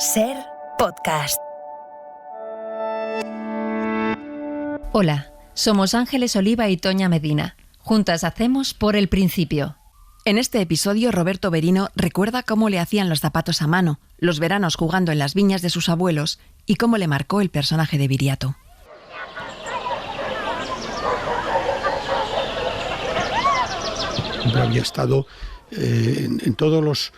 SER Podcast. Hola, somos Ángeles Oliva y Toña Medina. Juntas hacemos Por el Principio. En este episodio, Roberto Berino recuerda cómo le hacían los zapatos a mano, los veranos jugando en las viñas de sus abuelos y cómo le marcó el personaje de Viriato. Siempre había estado en todos los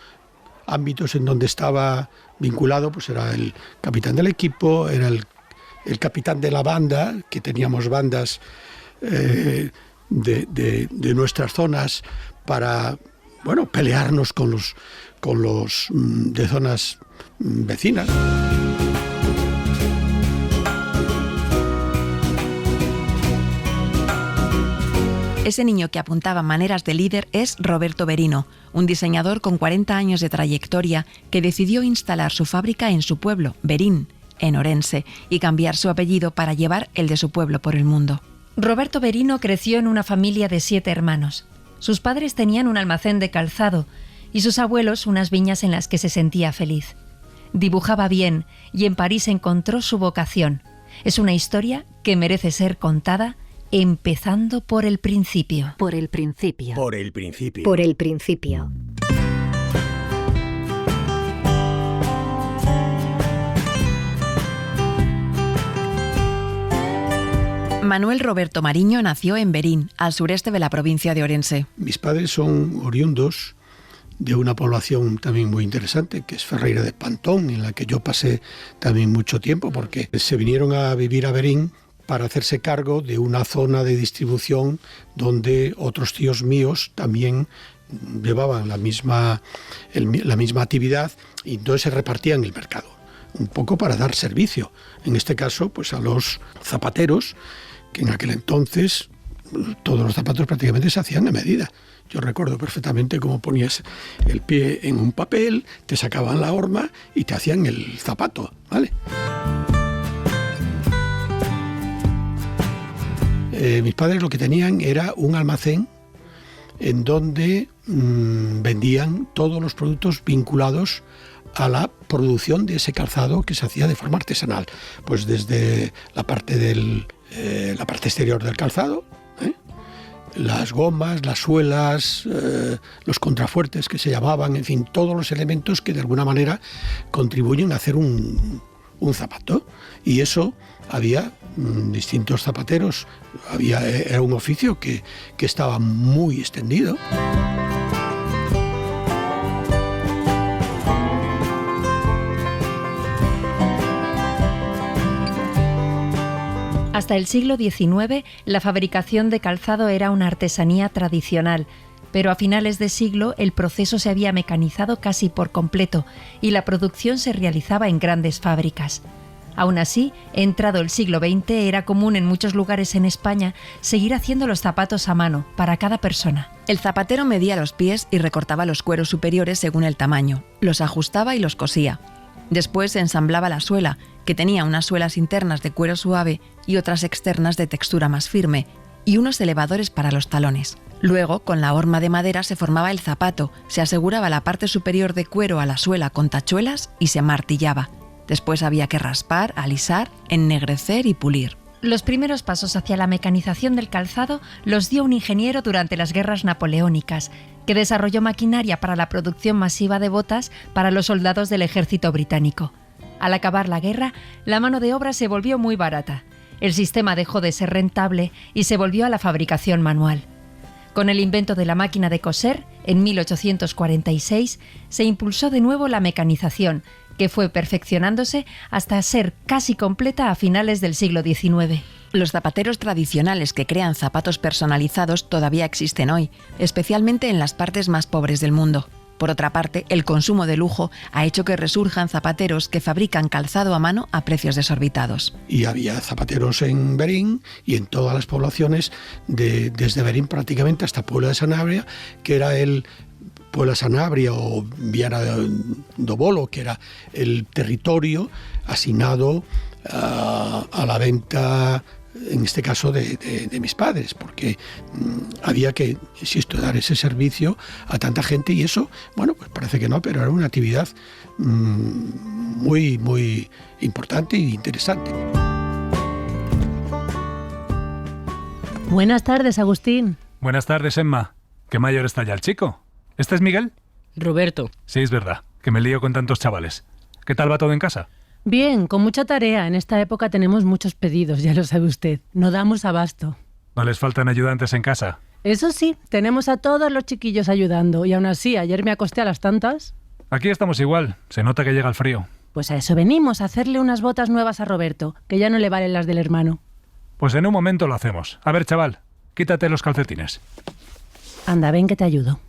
ámbitos en donde estaba vinculado, pues era el capitán del equipo, era el capitán de la banda, que teníamos bandas de nuestras zonas para, bueno, pelearnos con los de zonas vecinas. Ese niño que apuntaba maneras de líder es Roberto Berino, un diseñador con 40 años de trayectoria que decidió instalar su fábrica en su pueblo, Verín, en Orense, y cambiar su apellido para llevar el de su pueblo por el mundo. Roberto Berino creció en una familia de 7 hermanos. Sus padres tenían un almacén de calzado y sus abuelos unas viñas en las que se sentía feliz. Dibujaba bien y en París encontró su vocación. Es una historia que merece ser contada empezando por el principio. Por el principio. Por el principio. Por el principio. Manuel Roberto Mariño nació en Verín, al sureste de la provincia de Orense. Mis padres son oriundos de una población también muy interesante, que es Ferreira de Pantón, en la que yo pasé también mucho tiempo, porque se vinieron a vivir a Verín para hacerse cargo de una zona de distribución donde otros tíos míos también llevaban la misma actividad y entonces se repartían el mercado, un poco para dar servicio, en este caso pues a los zapateros, que en aquel entonces todos los zapatos prácticamente se hacían a medida. Yo recuerdo perfectamente cómo ponías el pie en un papel, te sacaban la horma y te hacían el zapato, ¿vale? Mis padres lo que tenían era un almacén en donde vendían todos los productos vinculados a la producción de ese calzado que se hacía de forma artesanal. Pues desde la parte exterior del calzado, las gomas, las suelas, los contrafuertes que se llamaban, en fin, todos los elementos que de alguna manera contribuyen a hacer un zapato. Y eso había distintos zapateros, era un oficio que estaba muy extendido. Hasta el siglo XIX, la fabricación de calzado era una artesanía tradicional, pero a finales de siglo el proceso se había mecanizado casi por completo y la producción se realizaba en grandes fábricas. Aún así, entrado el siglo XX, era común en muchos lugares en España seguir haciendo los zapatos a mano, para cada persona. El zapatero medía los pies y recortaba los cueros superiores según el tamaño, los ajustaba y los cosía. Después ensamblaba la suela, que tenía unas suelas internas de cuero suave y otras externas de textura más firme, y unos elevadores para los talones. Luego, con la horma de madera se formaba el zapato, se aseguraba la parte superior de cuero a la suela con tachuelas y se martillaba. Después había que raspar, alisar, ennegrecer y pulir. Los primeros pasos hacia la mecanización del calzado los dio un ingeniero durante las guerras napoleónicas, que desarrolló maquinaria para la producción masiva de botas para los soldados del ejército británico. Al acabar la guerra, la mano de obra se volvió muy barata. El sistema dejó de ser rentable y se volvió a la fabricación manual. Con el invento de la máquina de coser, en 1846, se impulsó de nuevo la mecanización, que fue perfeccionándose hasta ser casi completa a finales del siglo XIX. Los zapateros tradicionales que crean zapatos personalizados todavía existen hoy, especialmente en las partes más pobres del mundo. Por otra parte, el consumo de lujo ha hecho que resurjan zapateros que fabrican calzado a mano a precios desorbitados. Y había zapateros en Verín y en todas las poblaciones, desde Verín prácticamente hasta Puebla de Sanabria, que era el Puebla de Sanabria o Viana do Bolo, que era el territorio asignado a la venta en este caso de mis padres, porque había que, insisto, dar ese servicio a tanta gente y eso, bueno, pues parece que no, pero era una actividad muy, muy importante e interesante. Buenas tardes, Agustín. Buenas tardes, Emma. ¿Qué mayor está ya el chico? ¿Este es Miguel? Roberto. Sí, es verdad, que me lío con tantos chavales. ¿Qué tal va todo en casa? Bien, con mucha tarea. En esta época tenemos muchos pedidos, ya lo sabe usted. No damos abasto. ¿No les faltan ayudantes en casa? Eso sí, tenemos a todos los chiquillos ayudando. Y aún así, ayer me acosté a las tantas. Aquí estamos igual. Se nota que llega el frío. Pues a eso venimos, a hacerle unas botas nuevas a Roberto, que ya no le valen las del hermano. Pues en un momento lo hacemos. A ver, chaval, quítate los calcetines. Anda, ven que te ayudo.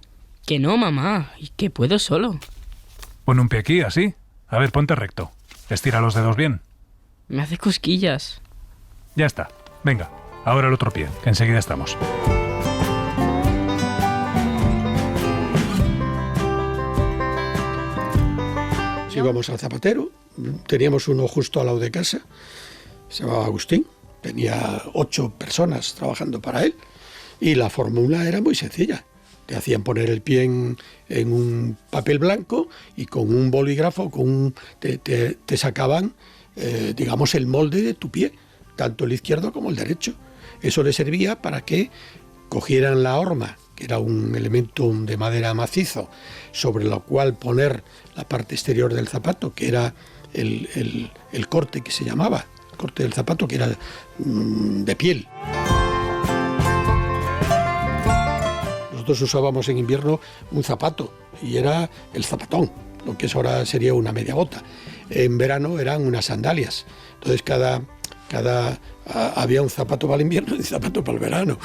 Que no, mamá. Y que puedo solo. Pon un pie aquí, así. A ver, ponte recto. Estira los dedos bien. Me hace cosquillas. Ya está. Venga, ahora el otro pie, que enseguida estamos. Si íbamos al zapatero, teníamos uno justo al lado de casa, se llamaba Agustín, tenía 8 personas trabajando para él y la fórmula era muy sencilla. Te hacían poner el pie en un papel blanco y con un bolígrafo te sacaban, digamos, el molde de tu pie, tanto el izquierdo como el derecho. Eso le servía para que cogieran la horma, que era un elemento de madera macizo, sobre lo cual poner la parte exterior del zapato, que era el corte que se llamaba, el corte del zapato, que era de piel. Nosotros usábamos en invierno un zapato y era el zapatón, lo que ahora sería una media bota. En verano eran unas sandalias. Entonces había un zapato para el invierno y un zapato para el verano.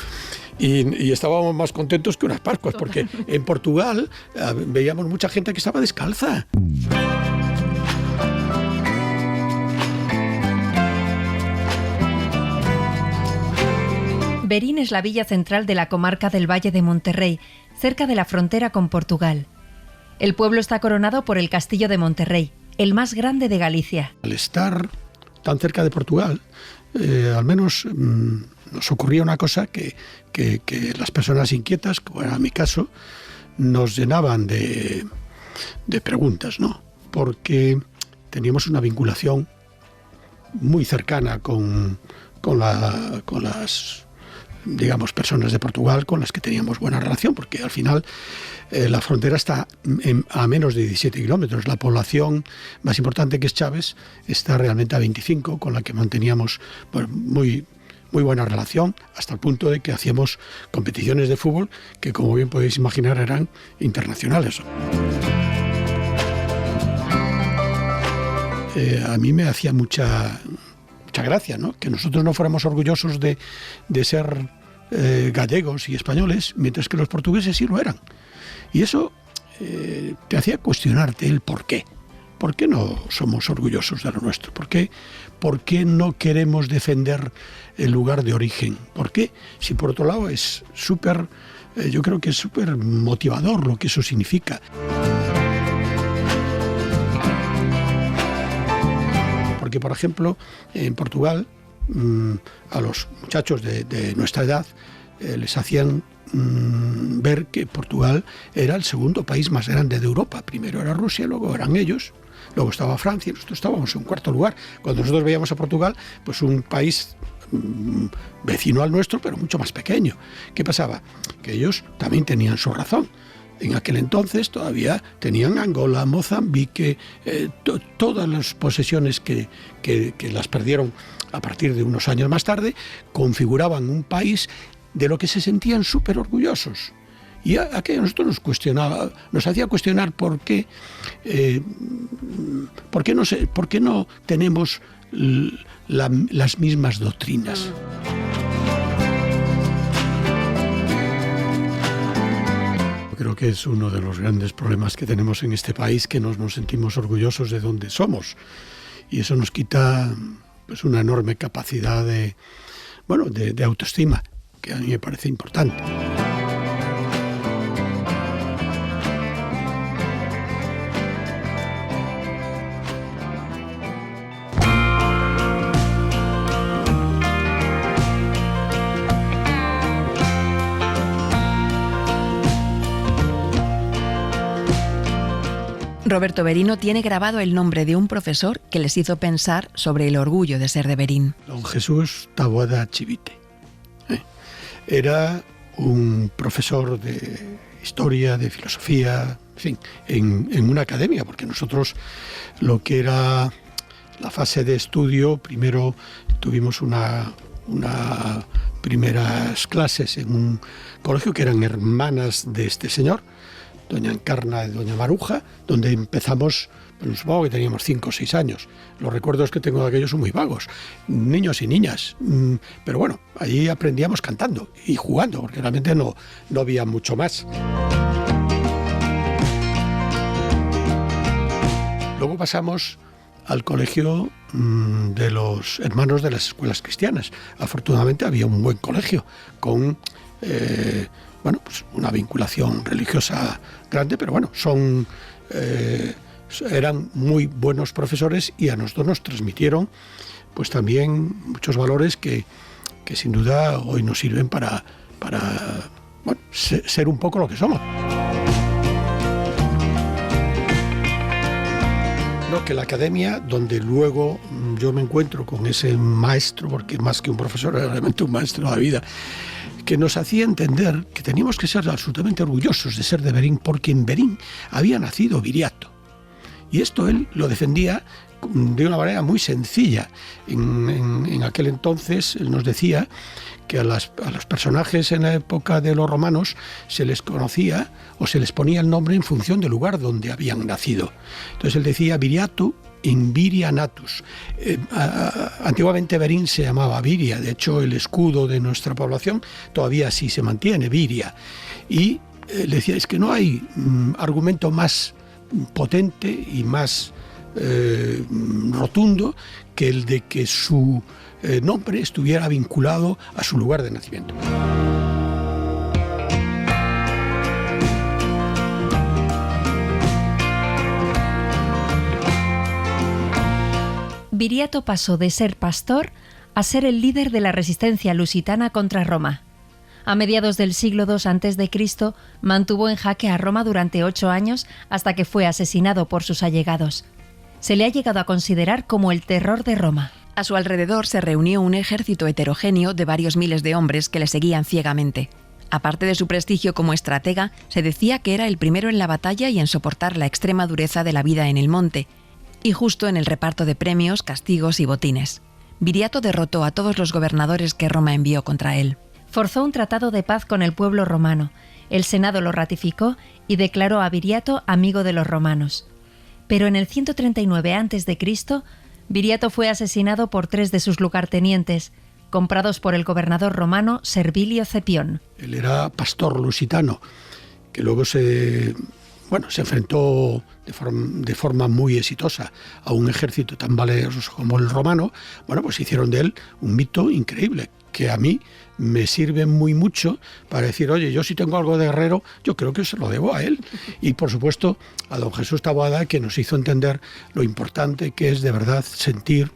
Y estábamos más contentos que unas Pascuas, porque en Portugal veíamos mucha gente que estaba descalza. Verín es la villa central de la comarca del Valle de Monterrey, cerca de la frontera con Portugal. El pueblo está coronado por el Castillo de Monterrey, el más grande de Galicia. Al estar tan cerca de Portugal, al menos nos ocurría una cosa que las personas inquietas, como era mi caso, nos llenaban de preguntas, ¿no? Porque teníamos una vinculación muy cercana con las, digamos, personas de Portugal con las que teníamos buena relación, porque al final la frontera está a menos de 17 kilómetros. La población más importante, que es Chaves, está realmente a 25, con la que manteníamos muy buena relación, hasta el punto de que hacíamos competiciones de fútbol que, como bien podéis imaginar, eran internacionales. A mí me hacía mucha gracia, ¿no?, que nosotros no fuéramos orgullosos de ser gallegos y españoles, mientras que los portugueses sí lo eran. Y eso te hacía cuestionarte el por qué. ¿Por qué no somos orgullosos de lo nuestro? ¿Por qué no queremos defender el lugar de origen? ¿Por qué? Si por otro lado es súper, yo creo que es súper motivador lo que eso significa. Porque, por ejemplo, en Portugal, a los muchachos de nuestra edad les hacían ver que Portugal era el segundo país más grande de Europa. Primero era Rusia, luego eran ellos, luego estaba Francia, nosotros estábamos en cuarto lugar. Cuando nosotros veíamos a Portugal, pues un país vecino al nuestro, pero mucho más pequeño. ¿Qué pasaba? Que ellos también tenían su razón. En aquel entonces todavía tenían Angola, Mozambique, todas las posesiones que las perdieron a partir de unos años más tarde, configuraban un país de lo que se sentían súper orgullosos. Y aquello a nosotros nos hacía cuestionar por qué no tenemos las mismas doctrinas. Creo que es uno de los grandes problemas que tenemos en este país, que nos sentimos orgullosos de donde somos. Y eso nos quita, pues, una enorme capacidad de autoestima, que a mí me parece importante. Roberto Berino tiene grabado el nombre de un profesor que les hizo pensar sobre el orgullo de ser de Berín. Don Jesús Taboada Chivite. Era un profesor de historia, de filosofía, en fin, en una academia, porque nosotros lo que era la fase de estudio, primero tuvimos una primeras clases en un colegio que eran hermanas de este señor, doña Encarna y doña Maruja, donde empezamos, pues supongo que teníamos 5 o 6 años. Los recuerdos que tengo de aquellos son muy vagos, niños y niñas, pero bueno, allí aprendíamos cantando y jugando, porque realmente no había mucho más. Luego pasamos al colegio de los hermanos de las escuelas cristianas. Afortunadamente había un buen colegio con pues una vinculación religiosa grande, pero bueno, eran muy buenos profesores y a nosotros nos transmitieron pues también muchos valores que sin duda hoy nos sirven para ser un poco lo que somos. Que la academia, donde luego yo me encuentro con ese maestro, porque más que un profesor era realmente un maestro de la vida, que nos hacía entender que teníamos que ser absolutamente orgullosos de ser de Berín, porque en Berín había nacido Viriato. Y esto él lo defendía de una manera muy sencilla. En aquel entonces él nos decía que a los personajes en la época de los romanos se les conocía o se les ponía el nombre en función del lugar donde habían nacido. Entonces él decía Viriato in Viria natus. Antiguamente Berín se llamaba Viria, de hecho el escudo de nuestra población todavía así se mantiene, Viria. Y él decía, es que no hay argumento más potente y más rotundo que el de que su nombre estuviera vinculado a su lugar de nacimiento. Viriato pasó de ser pastor a ser el líder de la resistencia lusitana contra Roma. A mediados del siglo II a.C. mantuvo en jaque a Roma durante 8 años hasta que fue asesinado por sus allegados. Se le ha llegado a considerar como el terror de Roma. A su alrededor se reunió un ejército heterogéneo de varios miles de hombres que le seguían ciegamente. Aparte de su prestigio como estratega, se decía que era el primero en la batalla y en soportar la extrema dureza de la vida en el monte, y justo en el reparto de premios, castigos y botines. Viriato derrotó a todos los gobernadores que Roma envió contra él. Forzó un tratado de paz con el pueblo romano. El Senado lo ratificó y declaró a Viriato amigo de los romanos. Pero en el 139 a.C., Viriato fue asesinado por 3 de sus lugartenientes, comprados por el gobernador romano Servilio Cepión. Él era pastor lusitano, que luego se enfrentó de forma muy exitosa a un ejército tan valeroso como el romano. Pues hicieron de él un mito increíble, que a mí me sirve muy mucho para decir, oye, yo si tengo algo de guerrero, yo creo que se lo debo a él. Y por supuesto a don Jesús Taboada, que nos hizo entender lo importante que es de verdad sentir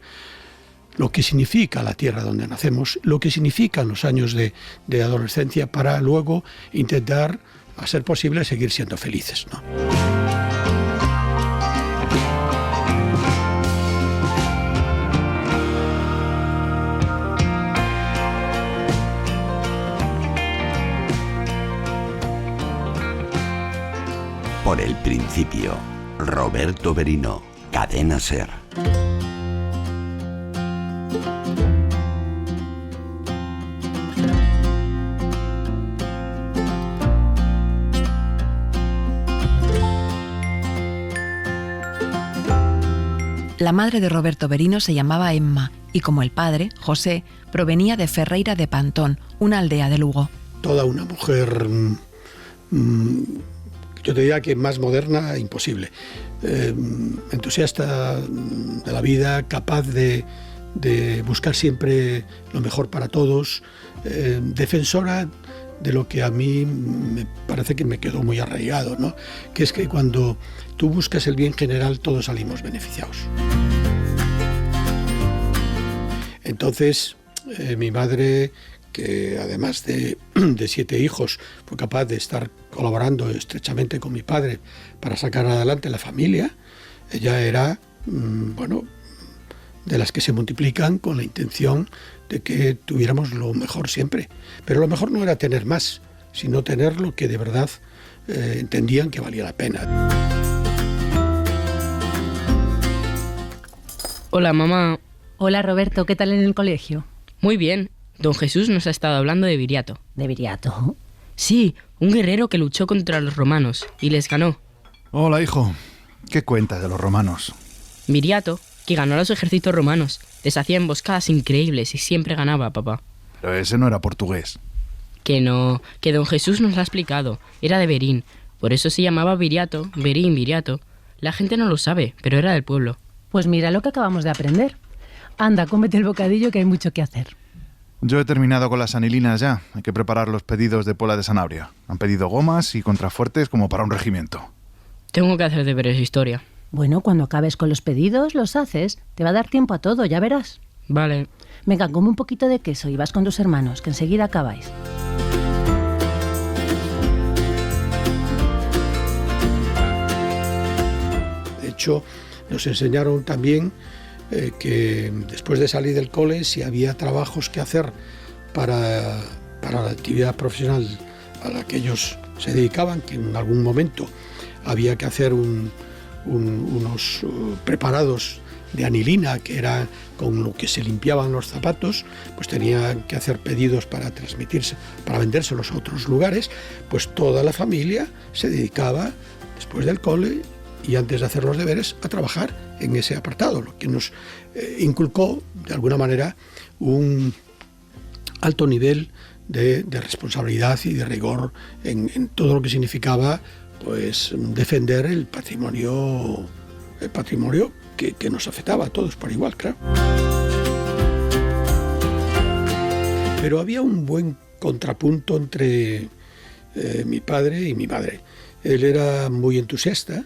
lo que significa la tierra donde nacemos, lo que significan los años de adolescencia, para luego intentar, a ser posible, seguir siendo felices, ¿no? Por el principio, Roberto Berino, Cadena SER. La madre de Roberto Berino se llamaba Emma y, como el padre, José, provenía de Ferreira de Pantón, una aldea de Lugo. Toda una mujer, yo te diría que más moderna, imposible. Entusiasta de la vida, capaz de buscar siempre lo mejor para todos, defensora de lo que a mí me parece que me quedó muy arraigado, ¿no? Que es que cuando tú buscas el bien general, todos salimos beneficiados. Entonces, mi madre, que además de 7 hijos, fue capaz de estar colaborando estrechamente con mi padre para sacar adelante la familia. Ella era, de las que se multiplican con la intención de que tuviéramos lo mejor siempre. Pero lo mejor no era tener más, sino tener lo que de verdad entendían que valía la pena. Hola, mamá. Hola Roberto, ¿qué tal en el colegio? Muy bien. Don Jesús nos ha estado hablando de Viriato. ¿De Viriato? Sí, un guerrero que luchó contra los romanos y les ganó. Hola, hijo. ¿Qué cuentas de los romanos? Viriato, que ganó a los ejércitos romanos, les hacía emboscadas increíbles y siempre ganaba, papá. Pero ese no era portugués. Que no, que don Jesús nos lo ha explicado. Era de Berín. Por eso se llamaba Viriato, Berín, Viriato. La gente no lo sabe, pero era del pueblo. Pues mira lo que acabamos de aprender. Anda, cómete el bocadillo que hay mucho que hacer. Yo he terminado con las anilinas ya. Hay que preparar los pedidos de Pola de Sanabria. Han pedido gomas y contrafuertes como para un regimiento. Tengo que hacer deberes de historia. Bueno, cuando acabes con los pedidos, los haces. Te va a dar tiempo a todo, ya verás. Vale. Venga, come un poquito de queso y vas con tus hermanos, que enseguida acabáis. De hecho, nos enseñaron también que después de salir del cole, si había trabajos que hacer para la actividad profesional a la que ellos se dedicaban, que en algún momento había que hacer unos preparados de anilina, que era con lo que se limpiaban los zapatos, pues tenían que hacer pedidos para transmitirse, para vendérselos a otros lugares. Pues toda la familia se dedicaba, después del cole y antes de hacer los deberes, a trabajar en ese apartado, lo que nos inculcó, de alguna manera, un alto nivel de responsabilidad y de rigor en todo lo que significaba, pues, defender el patrimonio que nos afectaba a todos por igual, claro. Pero había un buen contrapunto entre mi padre y mi madre. Él era muy entusiasta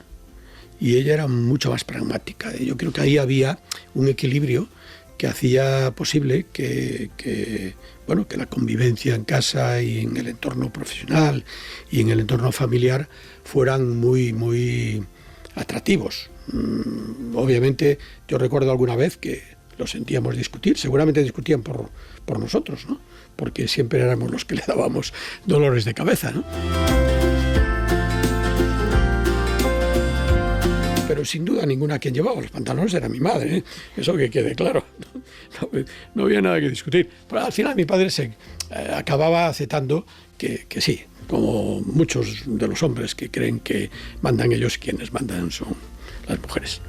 y ella era mucho más pragmática. Yo creo que ahí había un equilibrio que hacía posible que la convivencia en casa y en el entorno profesional y en el entorno familiar fueran muy, muy atractivos. Obviamente, yo recuerdo alguna vez que lo sentíamos discutir, seguramente discutían por nosotros, ¿no? Porque siempre éramos los que le dábamos dolores de cabeza, ¿no? Pero sin duda ninguna quien llevaba los pantalones era mi madre, ¿eh? Eso que quede claro. No había nada que discutir. Pero al final mi padre se acababa aceptando que sí, como muchos de los hombres que creen que mandan ellos, quienes mandan son las mujeres.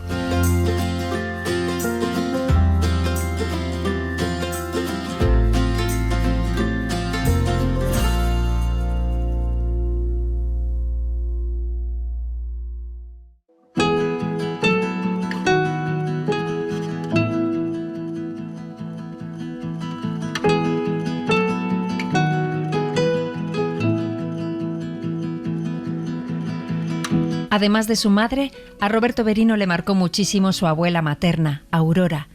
Además de su madre, a Roberto Berino le marcó muchísimo su abuela materna, Aurora.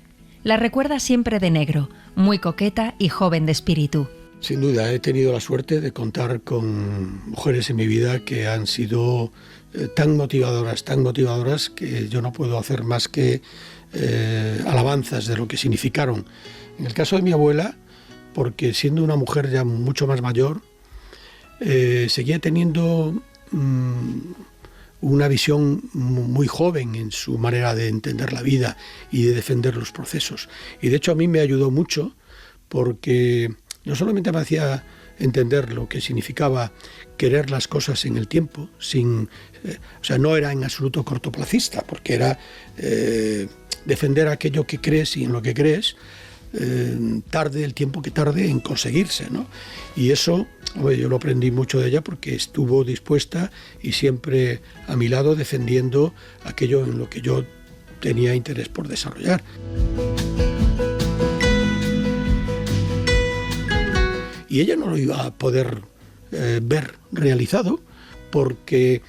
La recuerda siempre de negro, muy coqueta y joven de espíritu. Sin duda, he tenido la suerte de contar con mujeres en mi vida que han sido tan motivadoras que yo no puedo hacer más que alabanzas de lo que significaron. En el caso de mi abuela, porque siendo una mujer ya mucho más mayor, seguía teniendo una visión muy joven en su manera de entender la vida y de defender los procesos. Y de hecho a mí me ayudó mucho porque no solamente me hacía entender lo que significaba querer las cosas en el tiempo, no era en absoluto cortoplacista, porque era defender aquello que crees y en lo que crees, tarde el tiempo que tarde en conseguirse, ¿no? Y eso, yo lo aprendí mucho de ella porque estuvo dispuesta y siempre a mi lado defendiendo aquello en lo que yo tenía interés por desarrollar. Y ella no lo iba a poder ver realizado porque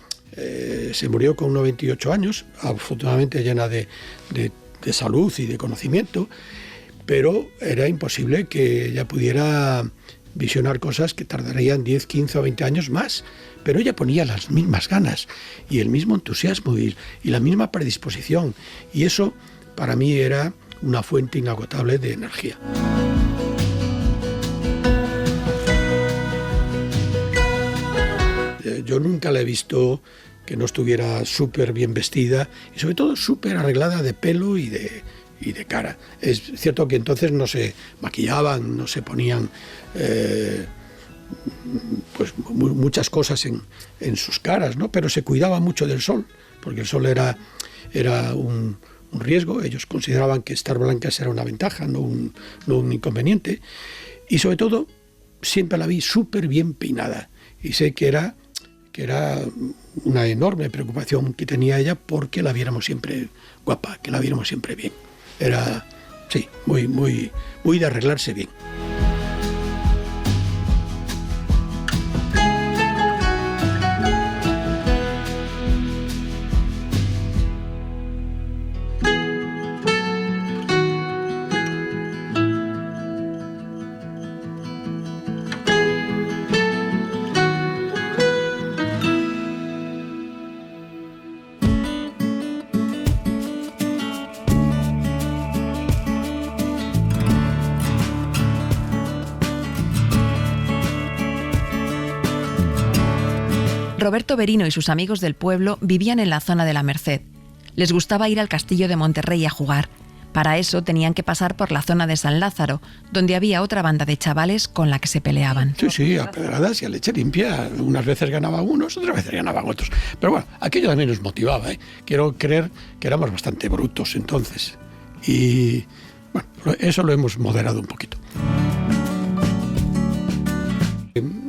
se murió con 98 años, afortunadamente llena de salud y de conocimiento, pero era imposible que ella pudiera visionar cosas que tardarían 10, 15 o 20 años más. Pero ella ponía las mismas ganas y el mismo entusiasmo y la misma predisposición. Y eso para mí era una fuente inagotable de energía. Yo nunca la he visto que no estuviera súper bien vestida y sobre todo súper arreglada de pelo y de cara. Es cierto que entonces no se maquillaban, no se ponían pues muchas cosas en sus caras, ¿no? Pero se cuidaba mucho del sol, porque el sol era un riesgo. Ellos consideraban que estar blancas era una ventaja, no un inconveniente. Y sobre todo, siempre la vi súper bien peinada. Y sé que era una enorme preocupación que tenía ella porque la viéramos siempre guapa, que la viéramos siempre bien. Era, sí, muy de arreglarse bien. Roberto Berino y sus amigos del pueblo vivían en la zona de la Merced. Les gustaba ir al castillo de Monterrey a jugar. Para eso tenían que pasar por la zona de San Lázaro, donde había otra banda de chavales con la que se peleaban. Sí, a pedradas y a leche limpia. Unas veces ganaban unos, otras veces ganaban otros. Pero bueno, aquello también nos motivaba, ¿eh? Quiero creer que éramos bastante brutos entonces. Y bueno, eso lo hemos moderado un poquito.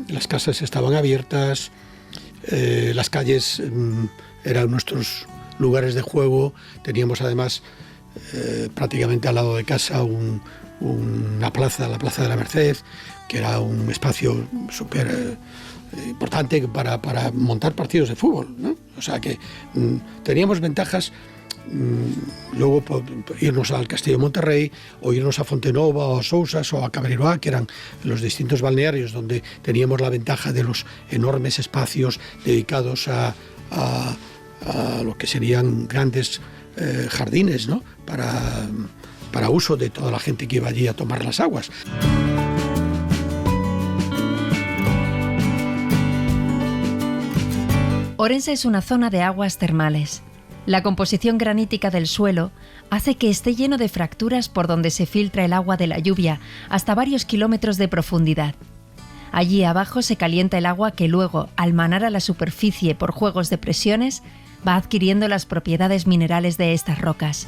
Las casas estaban abiertas. Las calles eran nuestros lugares de juego. Teníamos además prácticamente al lado de casa una plaza, la Plaza de la Merced, que era un espacio súper importante para montar partidos de fútbol, ¿no? O sea que teníamos ventajas. Luego irnos al Castillo de Monterrey o irnos a Fontenova o a Sousas o a Cabreroa, que eran los distintos balnearios donde teníamos la ventaja de los enormes espacios dedicados a lo que serían grandes jardines, ¿no? para uso de toda la gente que iba allí a tomar las aguas. Orense es una zona de aguas termales. La composición granítica del suelo hace que esté lleno de fracturas por donde se filtra el agua de la lluvia hasta varios kilómetros de profundidad. Allí abajo se calienta el agua que luego, al manar a la superficie por juegos de presiones, va adquiriendo las propiedades minerales de estas rocas.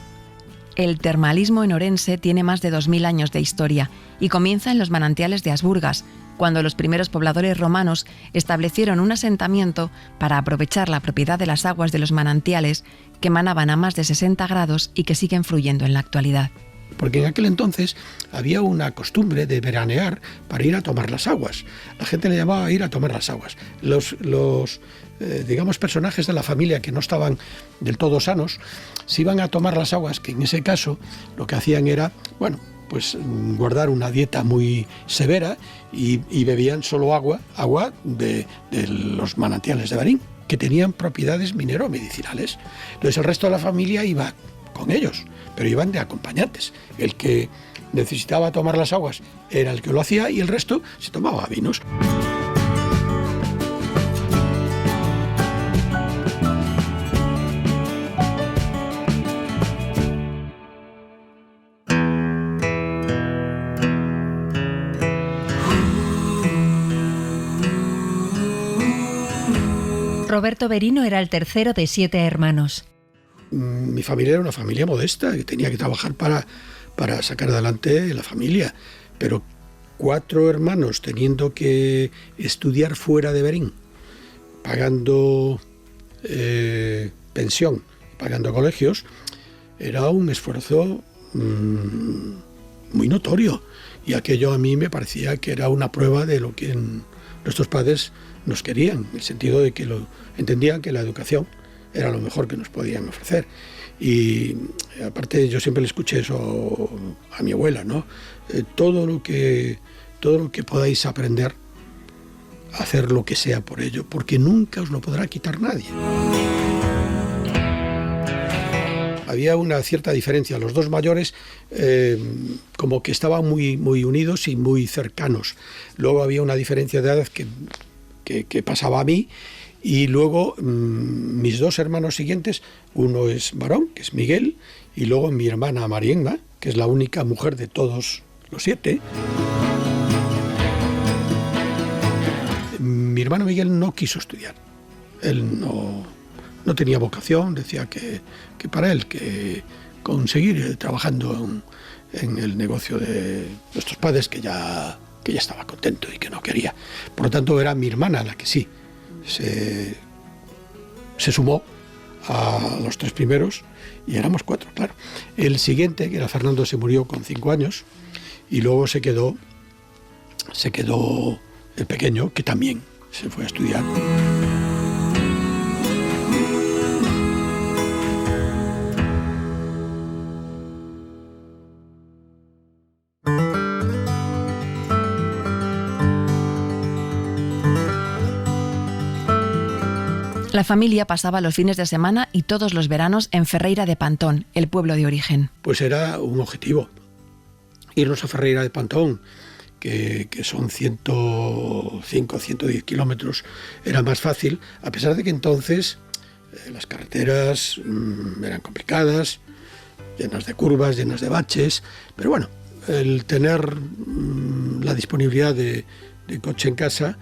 El termalismo en Orense tiene más de 2000 años de historia y comienza en los manantiales de Asburgas, cuando los primeros pobladores romanos establecieron un asentamiento para aprovechar la propiedad de las aguas de los manantiales que emanaban a más de 60 grados y que siguen fluyendo en la actualidad. Porque en aquel entonces había una costumbre de veranear para ir a tomar las aguas. La gente le llamaba ir a tomar las aguas. Los personajes de la familia que no estaban del todo sanos, se iban a tomar las aguas, que en ese caso lo que hacían era, pues guardar una dieta muy severa y bebían solo agua de los manantiales de Berín, que tenían propiedades mineromedicinales. Entonces el resto de la familia iba con ellos, pero iban de acompañantes. El que necesitaba tomar las aguas era el que lo hacía y el resto se tomaba vinos. Roberto Berino era el tercero de 7 hermanos. Mi familia era una familia modesta, que tenía que trabajar para sacar adelante la familia, pero 4 hermanos teniendo que estudiar fuera de Berín, pagando pensión, pagando colegios, era un esfuerzo muy notorio, y aquello a mí me parecía que era una prueba de lo que nuestros padres nos querían, en el sentido de que entendían que la educación era lo mejor que nos podían ofrecer. Y aparte yo siempre le escuché eso a mi abuela, ¿no? Todo lo que todo lo que podáis aprender, hacer lo que sea por ello, porque nunca os lo podrá quitar nadie. Había una cierta diferencia. Los dos mayores como que estaban muy, muy unidos y muy cercanos. Luego había una diferencia de edad que pasaba a mí, y luego mis dos hermanos siguientes, uno es varón, que es Miguel, y luego mi hermana Marienna, que es la única mujer de todos los 7. Mi hermano Miguel no quiso estudiar. Él no tenía vocación, decía que para él que conseguir trabajando en el negocio de nuestros padres, que ya estaba contento y que no quería. Por lo tanto, era mi hermana la que sí se sumó a los 3 primeros, y éramos 4, claro. El siguiente, que era Fernando, se murió con 5 años, y luego se quedó el pequeño, que también se fue a estudiar. La familia pasaba los fines de semana y todos los veranos en Ferreira de Pantón, el pueblo de origen. Pues era un objetivo, irnos a Ferreira de Pantón, que son 105, 110 kilómetros. Era más fácil, a pesar de que entonces las carreteras eran complicadas, llenas de curvas, llenas de baches, pero bueno, el tener la disponibilidad de coche en casa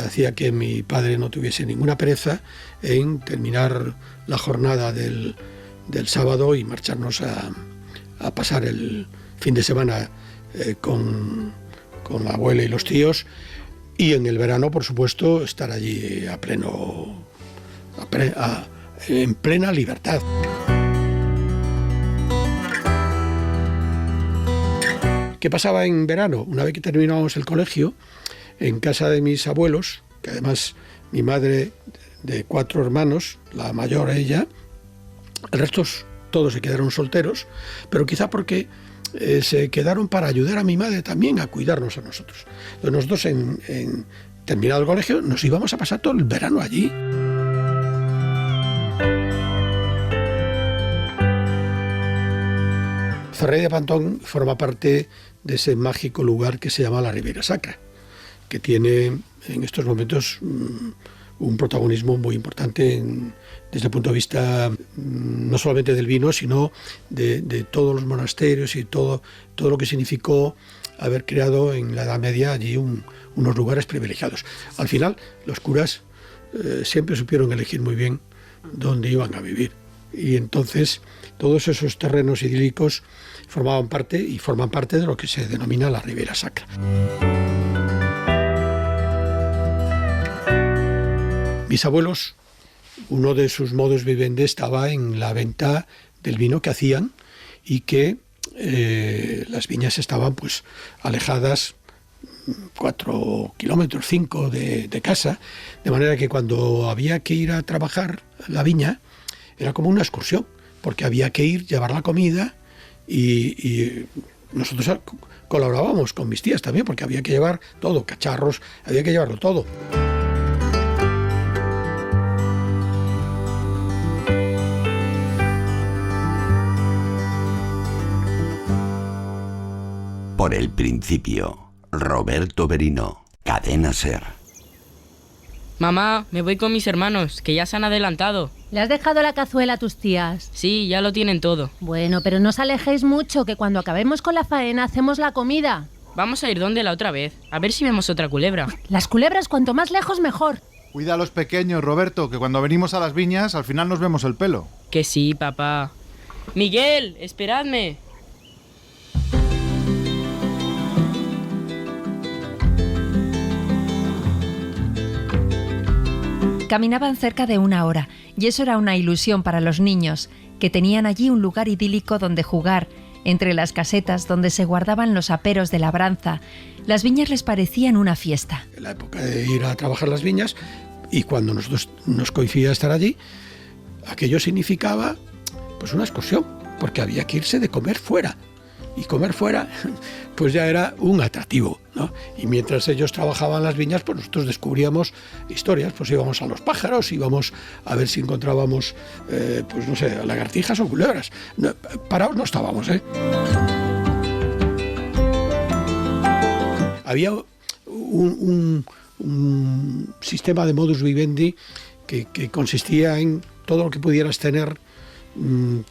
hacía que mi padre no tuviese ninguna pereza en terminar la jornada del sábado y marcharnos a pasar el fin de semana con la abuela y los tíos, y en el verano, por supuesto, estar allí en plena libertad. ¿Qué pasaba en verano? Una vez que terminábamos el colegio, en casa de mis abuelos, que además mi madre de 4 hermanos, la mayor ella, el resto todos se quedaron solteros, pero quizá porque se quedaron para ayudar a mi madre también a cuidarnos a nosotros. Entonces nosotros en terminado el colegio nos íbamos a pasar todo el verano allí. Ferreira de Pantón forma parte de ese mágico lugar que se llama la Ribeira Sacra, que tiene en estos momentos un protagonismo muy importante desde el punto de vista no solamente del vino, sino de todos los monasterios y todo lo que significó haber creado en la Edad Media allí unos lugares privilegiados. Al final, los curas siempre supieron elegir muy bien dónde iban a vivir, y entonces todos esos terrenos idílicos forman parte de lo que se denomina la Ribeira Sacra. Mis abuelos, uno de sus modus vivendi estaba en la venta del vino que hacían, y que las viñas estaban pues alejadas 4 kilómetros, 5 de casa, de manera que cuando había que ir a trabajar la viña era como una excursión, porque había que ir, llevar la comida, y nosotros colaborábamos con mis tías también, porque había que llevar todo, cacharros, había que llevarlo todo. Por el principio, Roberto Berino, Cadena SER. Mamá, me voy con mis hermanos, que ya se han adelantado. ¿Le has dejado la cazuela a tus tías? Sí, ya lo tienen todo. Bueno, pero no os alejéis mucho, que cuando acabemos con la faena hacemos la comida. Vamos a ir donde la otra vez, a ver si vemos otra culebra. Las culebras cuanto más lejos mejor. Cuida a los pequeños, Roberto, que cuando venimos a las viñas al final nos vemos el pelo. Que sí, papá. Miguel, esperadme. Caminaban cerca de 1 hora, y eso era una ilusión para los niños, que tenían allí un lugar idílico donde jugar, entre las casetas donde se guardaban los aperos de labranza. Las viñas les parecían una fiesta. En la época de ir a trabajar las viñas, y cuando nosotros nos coincidía estar allí, aquello significaba pues una excursión, porque había que irse de comer fuera. y comer fuera, pues ya era un atractivo, ¿no? Y mientras ellos trabajaban las viñas, pues nosotros descubríamos historias, pues íbamos a los pájaros, íbamos a ver si encontrábamos, pues no sé, lagartijas o culebras. No, parados no estábamos, ¿eh? Había un sistema de modus vivendi que consistía en todo lo que pudieras tener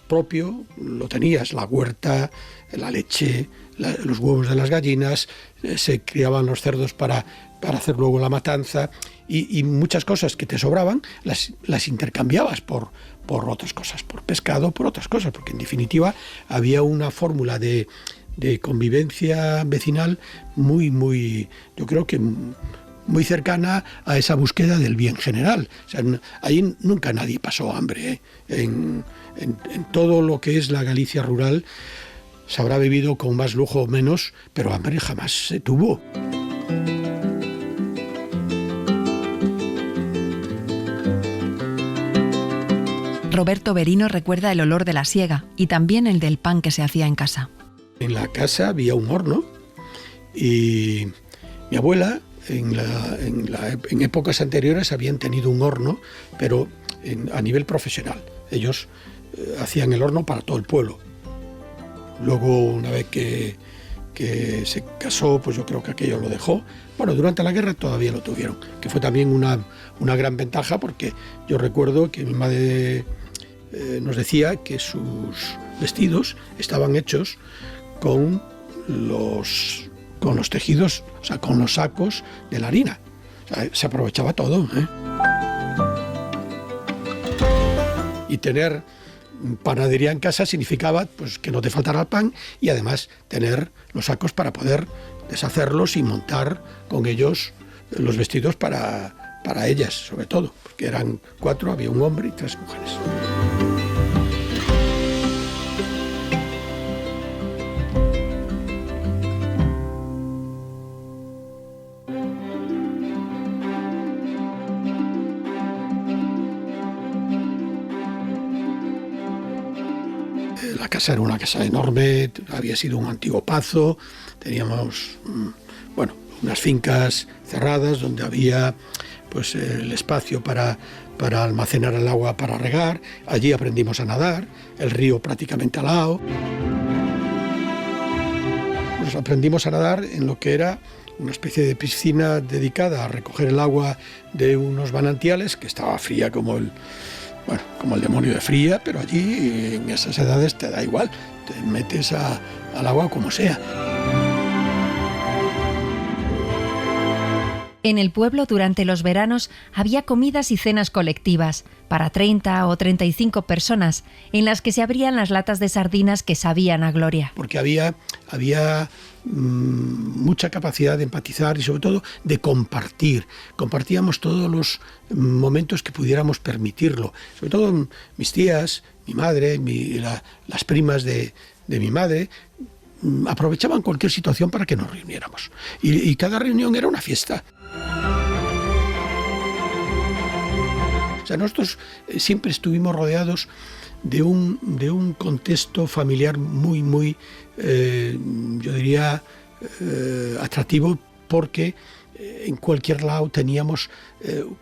propio, lo tenías, la huerta, la leche, los huevos de las gallinas, se criaban los cerdos para hacer luego la matanza y muchas cosas que te sobraban las intercambiabas por otras cosas, por pescado, por otras cosas, porque en definitiva había una fórmula de convivencia vecinal muy, yo creo que muy cercana a esa búsqueda del bien general. O sea, ahí nunca nadie pasó hambre, ¿eh? En todo lo que es la Galicia rural se habrá vivido con más lujo o menos, pero hambre jamás se tuvo. Roberto Berino recuerda el olor de la siega y también el del pan que se hacía en casa. En la casa había un horno y mi abuela en épocas anteriores habían tenido un horno, pero a nivel profesional. Ellos hacían el horno para todo el pueblo. Luego, una vez que se casó, pues yo creo que aquello lo dejó. Bueno, durante la guerra todavía lo tuvieron, que fue también una gran ventaja, porque yo recuerdo que mi madre nos decía que sus vestidos estaban hechos con los tejidos, o sea, con los sacos de la harina. O sea, se aprovechaba todo, ¿eh? Y tener panadería en casa significaba, pues, que no te faltara el pan y además tener los sacos para poder deshacerlos y montar con ellos los vestidos para ellas, sobre todo, porque eran 4, había un hombre y 3 mujeres. La casa era una casa enorme, había sido un antiguo pazo, teníamos, bueno, unas fincas cerradas donde había, pues, el espacio para almacenar el agua para regar. Allí aprendimos a nadar, el río prácticamente al lado. Pues aprendimos a nadar en lo que era una especie de piscina dedicada a recoger el agua de unos manantiales, que estaba fría como el demonio de fría, pero allí en esas edades te da igual, te metes al agua como sea. En el pueblo, durante los veranos, había comidas y cenas colectivas para 30 o 35 personas, en las que se abrían las latas de sardinas que sabían a gloria. Porque había mucha capacidad de empatizar y sobre todo de compartir. Compartíamos todos los momentos que pudiéramos permitirlo. Sobre todo mis tías, mi madre, las primas de mi madre, aprovechaban cualquier situación para que nos reuniéramos. Y cada reunión era una fiesta. O sea, nosotros siempre estuvimos rodeados de un contexto familiar muy, yo diría, atractivo, porque en cualquier lado teníamos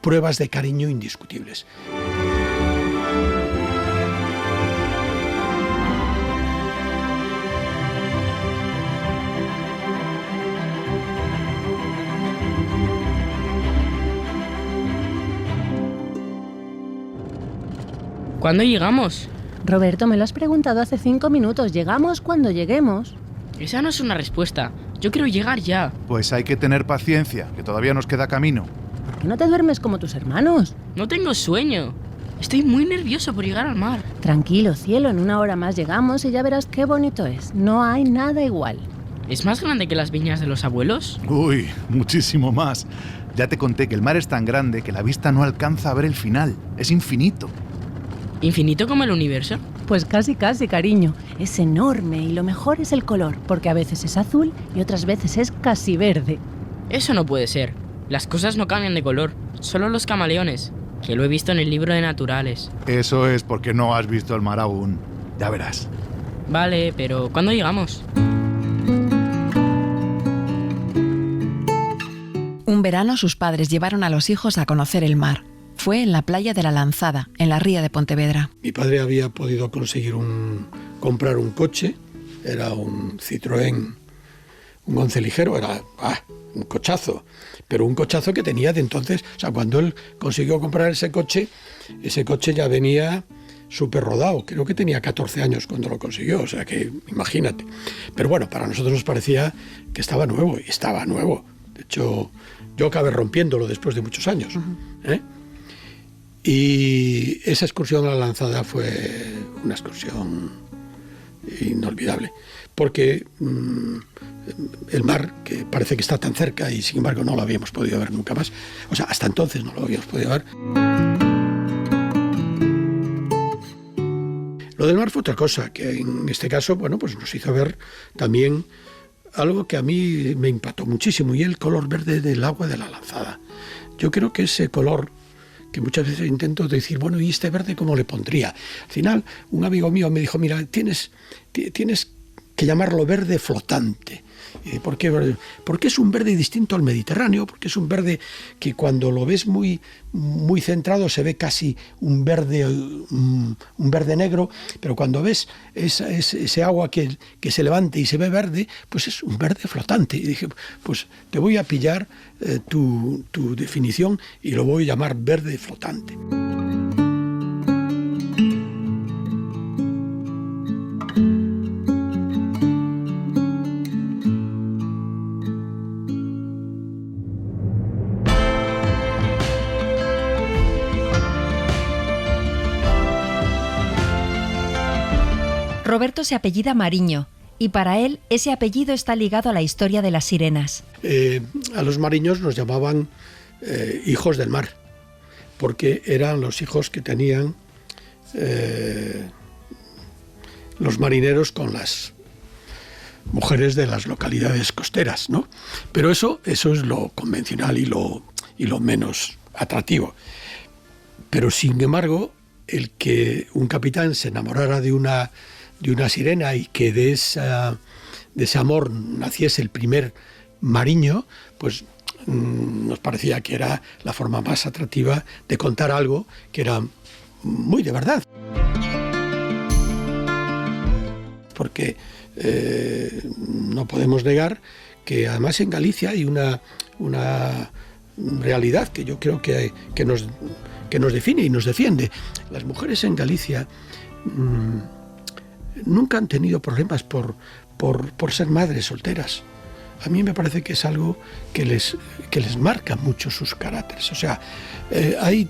pruebas de cariño indiscutibles. ¿Cuándo llegamos? Roberto, me lo has preguntado hace 5 minutos. Llegamos cuando lleguemos. Esa no es una respuesta. Yo quiero llegar ya. Pues hay que tener paciencia, que todavía nos queda camino. ¿Por qué no te duermes como tus hermanos? No tengo sueño. Estoy muy nervioso por llegar al mar. Tranquilo, cielo, en 1 hora más llegamos y ya verás qué bonito es. No hay nada igual. ¿Es más grande que las viñas de los abuelos? Uy, muchísimo más. Ya te conté que el mar es tan grande que la vista no alcanza a ver el final. Es infinito. ¿Infinito como el universo? Pues casi, cariño. Es enorme y lo mejor es el color, porque a veces es azul y otras veces es casi verde. Eso no puede ser. Las cosas no cambian de color, solo los camaleones, que lo he visto en el libro de naturales. Eso es porque no has visto el mar aún. Ya verás. Vale, pero ¿cuándo llegamos? Un verano sus padres llevaron a los hijos a conocer el mar. Fue en la playa de la Lanzada, en la ría de Pontevedra. Mi padre había podido conseguir comprar un coche, era un Citroën, un 11 ligero, era un cochazo, pero un cochazo que tenía de entonces, o sea, cuando él consiguió comprar ese coche ya venía súper rodado, creo que tenía 14 años cuando lo consiguió, o sea que imagínate. Pero bueno, para nosotros nos parecía que estaba nuevo, y estaba nuevo. De hecho, yo acabé rompiéndolo después de muchos años. Y esa excursión a la Lanzada fue una excursión inolvidable, porque el mar, que parece que está tan cerca y sin embargo no lo habíamos podido ver nunca más, o sea, hasta entonces no lo habíamos podido ver. Lo del mar fue otra cosa, que en este caso, bueno, pues nos hizo ver también algo que a mí me impactó muchísimo, y el color verde del agua de la Lanzada. Yo creo que ese color, que muchas veces intento decir, bueno, ¿y este verde cómo le pondría? Al final, un amigo mío me dijo, mira, tienes que llamarlo verde flotante. ¿Por qué? Porque es un verde distinto al Mediterráneo, porque es un verde que cuando lo ves muy, muy centrado se ve casi un verde negro, pero cuando ves ese agua que se levanta y se ve verde, pues es un verde flotante. Y dije, pues te voy a pillar tu definición y lo voy a llamar verde flotante. Roberto se apellida Mariño y para él ese apellido está ligado a la historia de las sirenas. A los mariños nos llamaban hijos del mar, porque eran los hijos que tenían los marineros con las mujeres de las localidades costeras, ¿no? Pero eso es lo convencional y lo menos atractivo. Pero sin embargo, el que un capitán se enamorara de una sirena y que de ese amor naciese el primer mariño, pues nos parecía que era la forma más atractiva de contar algo que era muy de verdad. Porque no podemos negar que además en Galicia hay una realidad que yo creo que nos define y nos defiende. Las mujeres en Galicia nunca han tenido problemas por ser madres solteras. A mí me parece que es algo que les marca mucho sus caracteres. O sea, hay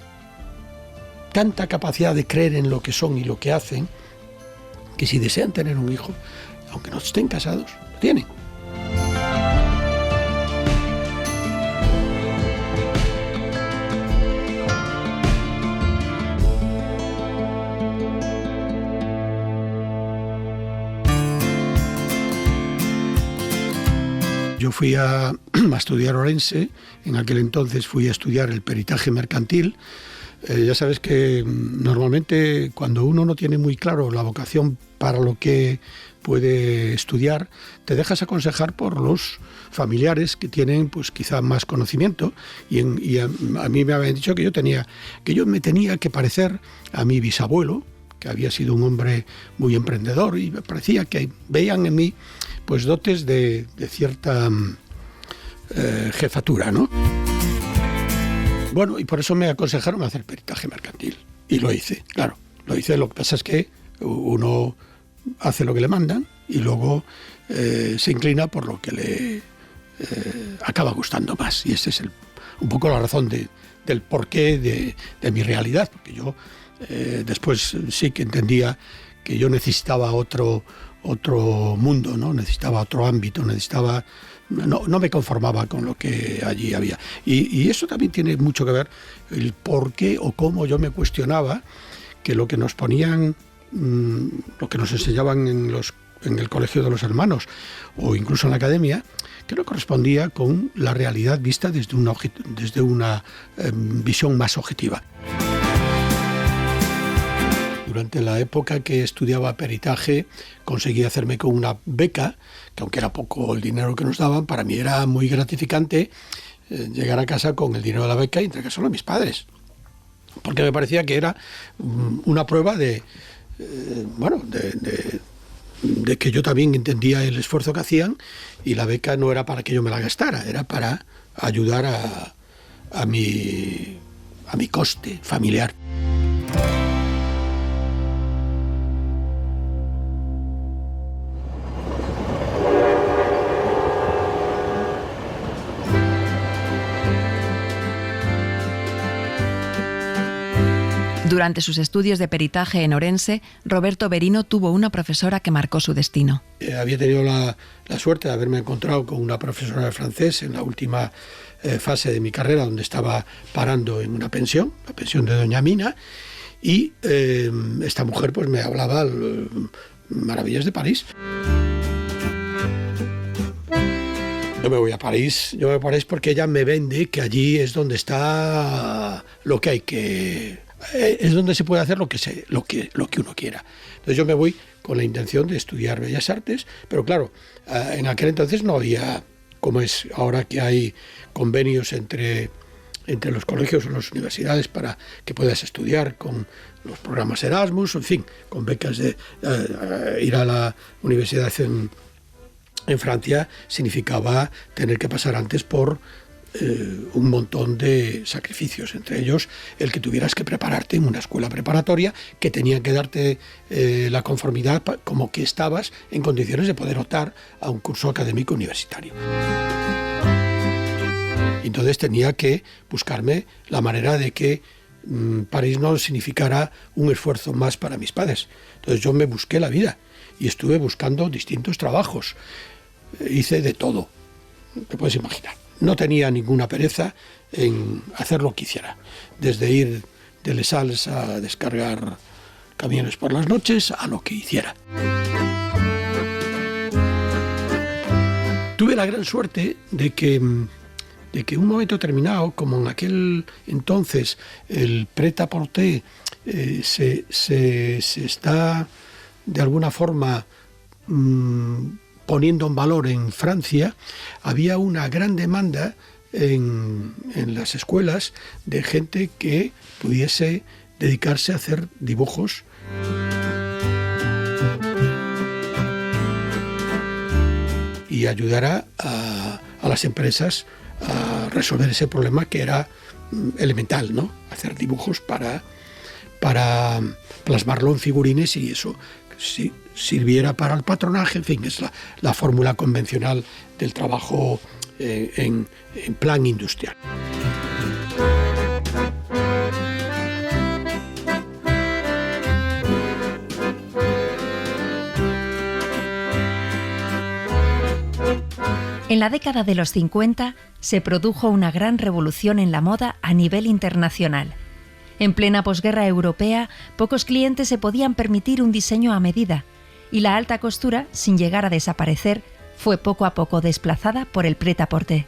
tanta capacidad de creer en lo que son y lo que hacen, que si desean tener un hijo, aunque no estén casados, lo tienen. Yo fui a estudiar a Orense, en aquel entonces fui a estudiar el peritaje mercantil. Ya sabes que normalmente cuando uno no tiene muy claro la vocación para lo que puede estudiar, te dejas aconsejar por los familiares que tienen pues quizá más conocimiento, y a mí me habían dicho que yo me tenía que parecer a mi bisabuelo, que había sido un hombre muy emprendedor, y me parecía que veían en mí pues dotes de cierta jefatura, ¿no? Bueno, y por eso me aconsejaron hacer peritaje mercantil. Y lo hice, claro, lo hice. Lo que pasa es que uno hace lo que le mandan y luego se inclina por lo que le acaba gustando más. Y esa es un poco la razón del porqué de mi realidad, porque yo después sí que entendía que yo necesitaba otro mundo, ¿no? Necesitaba otro ámbito, no me conformaba con lo que allí había. Y eso también tiene mucho que ver el por qué o cómo yo me cuestionaba que lo que nos ponían, lo que nos enseñaban en el colegio de los hermanos o incluso en la academia, que no correspondía con la realidad vista desde una visión más objetiva. Durante la época que estudiaba peritaje conseguí hacerme con una beca, que aunque era poco el dinero que nos daban, para mí era muy gratificante llegar a casa con el dinero de la beca y entregárselo a mis padres. Porque me parecía que era una prueba de que yo también entendía el esfuerzo que hacían, y la beca no era para que yo me la gastara, era para ayudar a mi coste familiar. Durante sus estudios de peritaje en Orense, Roberto Berino tuvo una profesora que marcó su destino. Había tenido la suerte de haberme encontrado con una profesora de francés en la última fase de mi carrera, donde estaba parando en una pensión, la pensión de Doña Mina, y esta mujer pues me hablaba maravillas de París. Yo me voy a París porque ella me vende que allí es donde está lo que hay que... es donde se puede hacer lo que uno quiera. Entonces yo me voy con la intención de estudiar Bellas Artes, pero claro, en aquel entonces no había, como es ahora que hay convenios entre los colegios o las universidades para que puedas estudiar con los programas Erasmus, en fin, con becas de ir a la universidad en Francia significaba tener que pasar antes por un montón de sacrificios, entre ellos el que tuvieras que prepararte en una escuela preparatoria que tenían que darte la conformidad como que estabas en condiciones de poder optar a un curso académico universitario. Entonces tenía que buscarme la manera de que París no significara un esfuerzo más para mis padres. Entonces yo me busqué la vida y estuve buscando distintos trabajos. Hice de todo, te puedes imaginar. No tenía ninguna pereza en hacer lo que hiciera, desde ir de Les Halles a descargar camiones por las noches a lo que hiciera. Tuve la gran suerte de que un momento determinado, como en aquel entonces el prêt-à-porter se está de alguna forma poniendo en valor en Francia, había una gran demanda en las escuelas de gente que pudiese dedicarse a hacer dibujos. Y ayudara a las empresas a resolver ese problema que era elemental, ¿no? Hacer dibujos para plasmarlo en figurines y eso sí sirviera para el patronaje, en fin, es la fórmula convencional del trabajo en plan industrial. En la década de los 50 se produjo una gran revolución en la moda a nivel internacional. En plena posguerra europea, pocos clientes se podían permitir un diseño a medida, y la alta costura, sin llegar a desaparecer, fue poco a poco desplazada por el prêt-à-porter.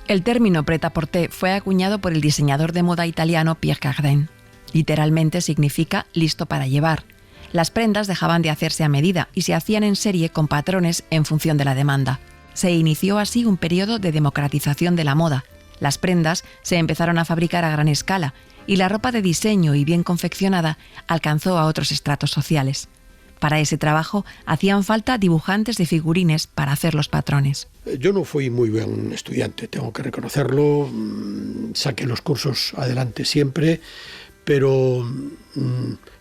El término prêt-à-porter fue acuñado por el diseñador de moda italiano Pierre Cardin. Literalmente significa listo para llevar. Las prendas dejaban de hacerse a medida y se hacían en serie con patrones en función de la demanda. Se inició así un periodo de democratización de la moda. Las prendas se empezaron a fabricar a gran escala y la ropa de diseño y bien confeccionada alcanzó a otros estratos sociales. Para ese trabajo hacían falta dibujantes de figurines para hacer los patrones. Yo no fui muy buen estudiante, tengo que reconocerlo. Saqué los cursos adelante siempre, pero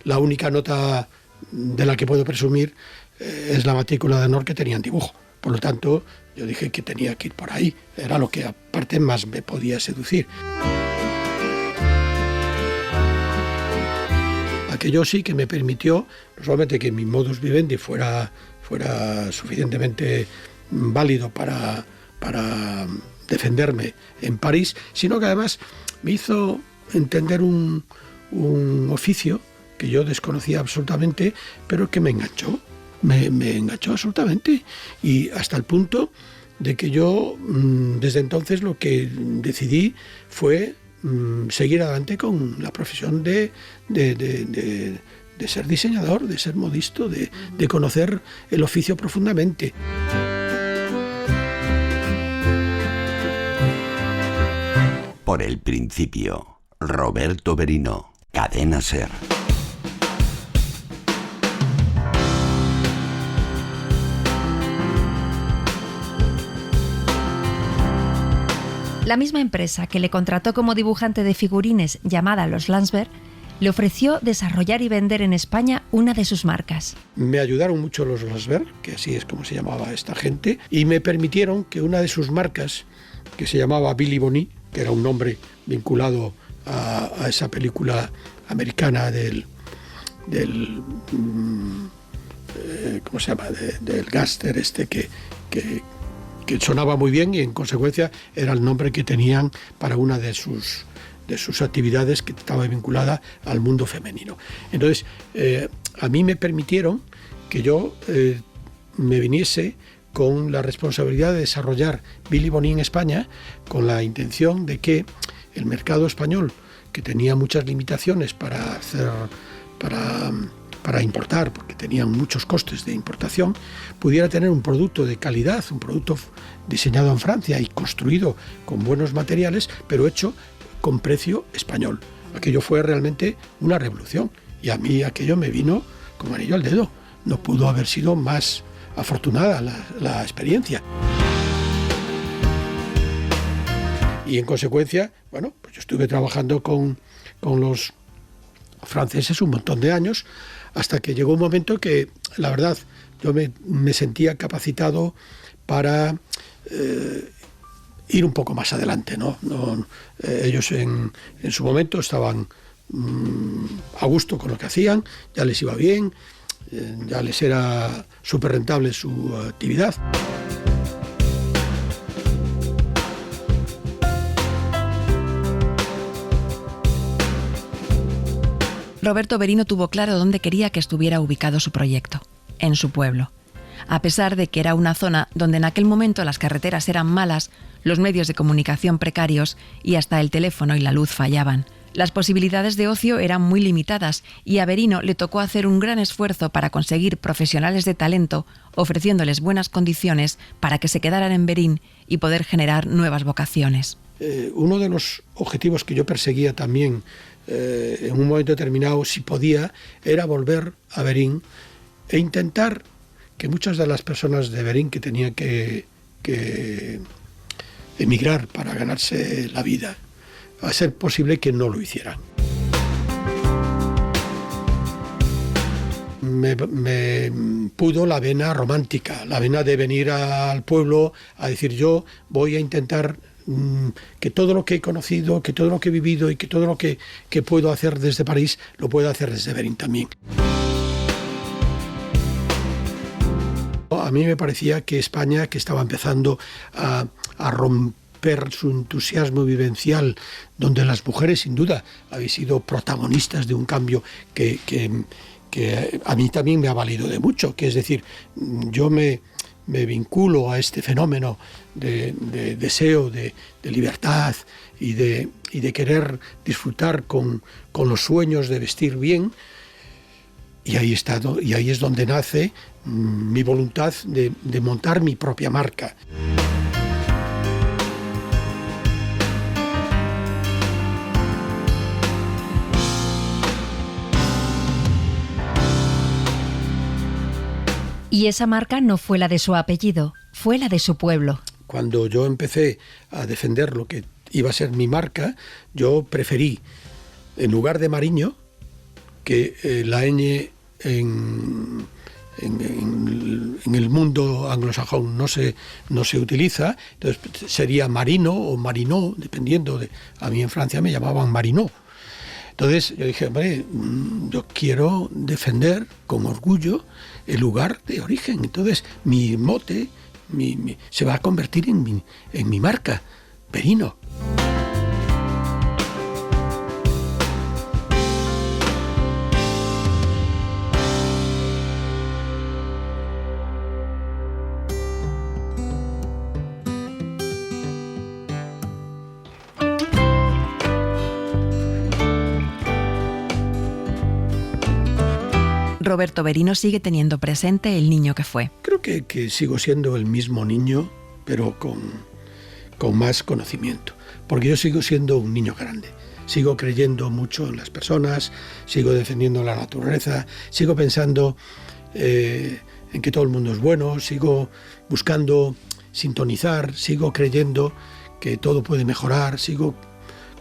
la única nota de la que puedo presumir es la matrícula de honor que tenía en dibujo. Por lo tanto, yo dije que tenía que ir por ahí. Era lo que aparte más me podía seducir. Aquello sí que me permitió no solamente que mi modus vivendi fuera suficientemente válido para defenderme en París, sino que además me hizo entender un oficio que yo desconocía absolutamente, pero que me enganchó. Me enganchó absolutamente, y hasta el punto de que yo desde entonces lo que decidí fue seguir adelante con la profesión de ser diseñador, de ser modisto, de conocer el oficio profundamente. Por el principio, Roberto Berino, Cadena SER. La misma empresa que le contrató como dibujante de figurines llamada Los Landsberg le ofreció desarrollar y vender en España una de sus marcas. Me ayudaron mucho los Landsberg, que así es como se llamaba esta gente, y me permitieron que una de sus marcas, que se llamaba Billy Bonnie, que era un nombre vinculado a esa película americana ¿cómo se llama? Del gángster que sonaba muy bien, y en consecuencia era el nombre que tenían para una de sus actividades que estaba vinculada al mundo femenino. Entonces, a mí me permitieron que yo me viniese con la responsabilidad de desarrollar Billy Bonnie en España, con la intención de que el mercado español, que tenía muchas limitaciones para importar, porque tenían muchos costes de importación, pudiera tener un producto de calidad, un producto diseñado en Francia y construido con buenos materiales, pero hecho con precio español. Aquello fue realmente una revolución, y a mí aquello me vino como anillo al dedo. No pudo haber sido más afortunada la experiencia. Y en consecuencia, bueno, pues yo estuve trabajando con los franceses un montón de años, hasta que llegó un momento que, la verdad, yo me sentía capacitado para ir un poco más adelante, ¿no? Ellos en su momento estaban a gusto con lo que hacían, ya les iba bien, ya les era súper rentable su actividad. Roberto Berino tuvo claro dónde quería que estuviera ubicado su proyecto, en su pueblo. A pesar de que era una zona donde en aquel momento las carreteras eran malas, los medios de comunicación precarios y hasta el teléfono y la luz fallaban. Las posibilidades de ocio eran muy limitadas y a Berino le tocó hacer un gran esfuerzo para conseguir profesionales de talento, ofreciéndoles buenas condiciones para que se quedaran en Berín y poder generar nuevas vocaciones. Uno de los objetivos que yo perseguía también en un momento determinado, si podía, era volver a Berín e intentar que muchas de las personas de Berín que tenían que emigrar para ganarse la vida, a ser posible que no lo hicieran. Me pudo la vena romántica, la vena de venir al pueblo a decir: yo voy a intentar que todo lo que he conocido, que todo lo que he vivido y que todo lo que puedo hacer desde París, lo puedo hacer desde Berín también. A mí me parecía que España, que estaba empezando a romper su entusiasmo vivencial, donde las mujeres sin duda habéis sido protagonistas de un cambio que a mí también me ha valido de mucho, que es decir, yo me vinculo a este fenómeno de deseo de libertad y de querer disfrutar con los sueños de vestir bien, y ahí es donde nace mi voluntad de montar mi propia marca. Y esa marca no fue la de su apellido, fue la de su pueblo. Cuando yo empecé a defender lo que iba a ser mi marca, yo preferí, en lugar de Mariño, que la ñ en el mundo anglosajón no se utiliza, entonces sería Marino o Marinó, dependiendo a mí en Francia me llamaban Marinó. Entonces yo dije, hombre, yo quiero defender con orgullo el lugar de origen. Entonces mi mote se va a convertir en mi marca, Berino. Roberto Berino sigue teniendo presente el niño que fue. Creo que sigo siendo el mismo niño, pero con con más conocimiento, porque yo sigo siendo un niño grande. Sigo creyendo mucho en las personas, sigo defendiendo la naturaleza, sigo pensando en que todo el mundo es bueno, sigo buscando sintonizar, sigo creyendo que todo puede mejorar, sigo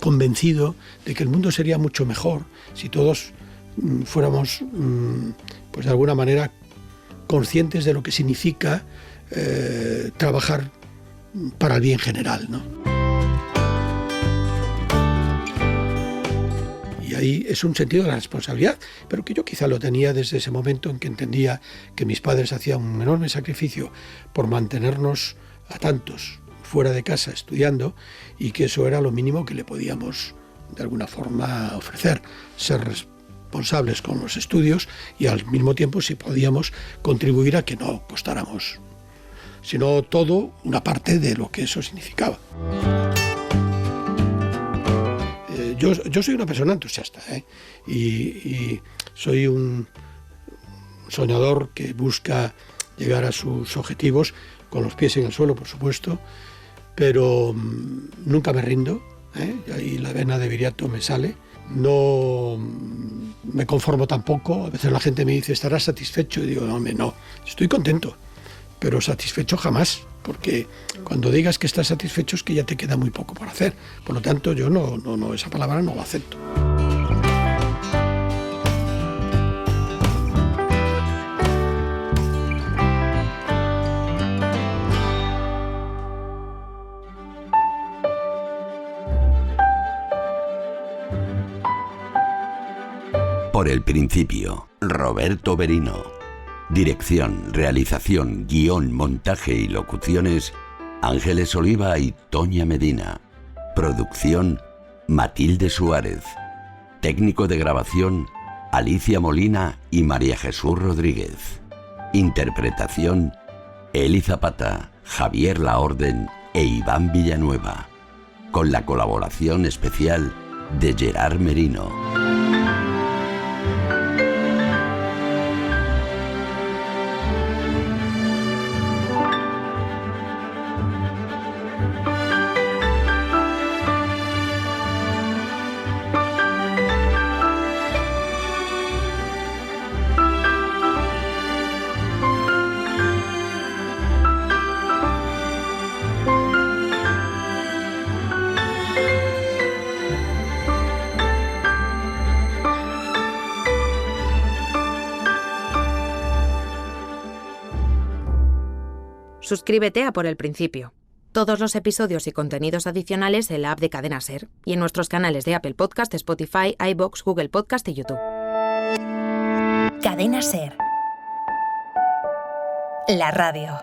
convencido de que el mundo sería mucho mejor si todos fuéramos, pues de alguna manera, conscientes de lo que significa trabajar para el bien general, ¿no? Y ahí es un sentido de la responsabilidad, pero que yo quizá lo tenía desde ese momento en que entendía que mis padres hacían un enorme sacrificio por mantenernos a tantos fuera de casa estudiando, y que eso era lo mínimo que le podíamos de alguna forma ofrecer, ser responsables con los estudios y al mismo tiempo si podíamos contribuir a que no costáramos, sino todo, una parte de lo que eso significaba. Yo soy una persona entusiasta, y soy un soñador que busca llegar a sus objetivos con los pies en el suelo, por supuesto, pero nunca me rindo, y ahí la vena de Viriato me sale. No me conformo tampoco. A veces la gente me dice, ¿estarás satisfecho? Y digo, no, estoy contento, pero satisfecho jamás, porque cuando digas que estás satisfecho es que ya te queda muy poco por hacer. Por lo tanto, yo no esa palabra no la acepto. Por el principio, Roberto Berino. Dirección, realización, guión, montaje y locuciones, Ángeles Oliva y Toña Medina. Producción, Matilde Suárez. Técnico de grabación, Alicia Molina y María Jesús Rodríguez. Interpretación, Eli Zapata, Javier Laorden e Iván Villanueva. Con la colaboración especial de Gerard Merino. Suscríbete a Por el Principio. Todos los episodios y contenidos adicionales en la app de Cadena SER y en nuestros canales de Apple Podcast, Spotify, iVoox, Google Podcast y YouTube. Cadena SER. La radio.